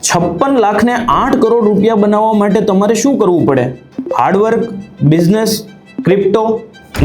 56 લાખ ને 8 કરોડ રૂપિયા બનાવવા માટે તમારે શું કરવું પડે? Hard work, business, crypto?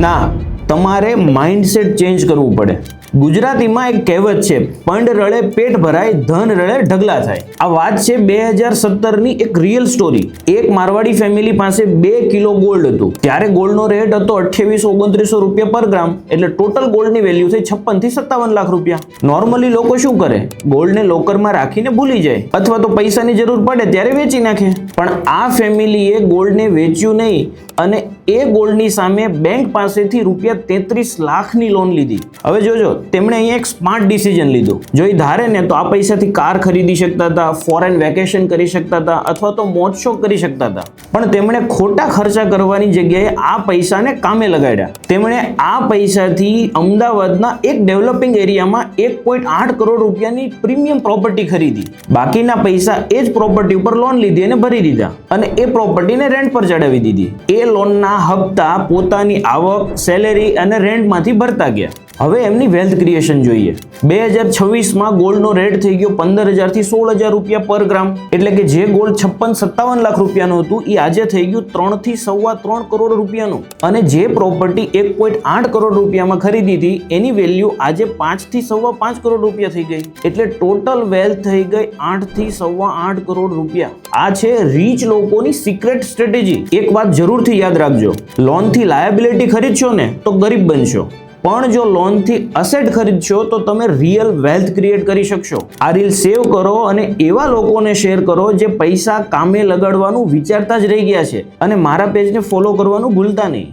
ના, તમારે માઇન્ડસેટ ચેન્જ કરવું પડે. ગુજરાતીમાં એક કહેવત છે, પંડ રળે પેટ ભરાય, ધન રળે ઢગલા થાય. આ વાત છે 2017ની એક રિયલ સ્ટોરી. એક મારવાડી ફેમિલી પાસે 2 કિલો ગોલ્ડ હતું. ત્યારે ગોલ્ડનો રેટ હતો 2829 રૂપિયા પર ગ્રામ, એટલે ટોટલ ગોલ્ડની વેલ્યુ થઈ 56 થી 57 લાખ રૂપિયા. નોર્મલી લોકો શું કરે? ગોલ્ડને લોકરમાં રાખીને ભૂલી જાય, અથવા તો પૈસાની જરૂર પડે ત્યારે વેચી નાખે. પણ આ ફેમિલીએ ગોલ્ડને વેચ્યું નહીં અને એ ગોલ્ડની સામે બેંક પાસેથી રૂપિયા 33 લાખની લોન લીધી. હવે જોજો, તેમણે અહીંયા એક સ્માર્ટ ડિસિઝન લીધું. જો એ ધારે ને તો આ પૈસાથી કાર ખરીદી શકતા હતા, ફોરેન વેકેશન કરી શકતા હતા, અથવા તો મોજ શોખ કરી શકતા હતા. પણ તેમણે ખોટા ખર્ચા કરવાની જગ્યાએ આ પૈસાને કામે લગાડ્યા. તેમણે આ પૈસાથી અમદાવાદના એક ડેવલપિંગ એરિયામાં 1.8 કરોડ રૂપિયાની પ્રીમિયમ પ્રોપર્ટી ખરીદી. બાકીના પૈસા એ જ પ્રોપર્ટી ઉપર લોન લીધી અને ભરી દીધા, અને એ પ્રોપર્ટીને રેન્ટ પર ચડાવી દીધી. એ લોનના હપ્તા પોતાની આવક, સેલેરી અને રેન્ટમાંથી ભરતા ગયા. હવે એમની વેલ્થ ક્રિએશન જોઈએ. 2026માં ગોલ્ડનો રેટ થઈ ગયો 15,000 થી 16,000 રૂપિયા પર ગ્રામ. એટલે કે જે ગોલ્ડ 56-57 લાખ રૂપિયાનું હતું એ આજે થઈ ગયું 3 થી 3.25 કરોડ રૂપિયાનું. અને જે પ્રોપર્ટી 1.8 કરોડ રૂપિયામાં ખરીદી હતી એની વેલ્યુ આજે 5 થી 5.25 કરોડ રૂપિયા થઈ ગઈ. એટલે ટોટલ વેલ્થ થઈ ગઈ 8 થી 8.25 કરોડ રૂપિયા. આ છે રીચ લોકોની સિક્રેટ સ્ટ્રેટેજી. એક વાત જરૂરથી યાદ રાખજો, લોનથી લાયબિલિટી ખરીદશો ને તો ગરીબ બનશો, પણ જો લોનથી અસેટ ખરીદશો તો તમે રિયલ વેલ્થ ક્રિએટ કરી શકશો. આ રીલ સેવ કરો અને એવા લોકોને શેર કરો જે પૈસા કામે લગાડવાનું વિચારતા જ રહી ગયા છે. અને મારા પેજને ફોલો કરવાનું ભૂલતા નહીં.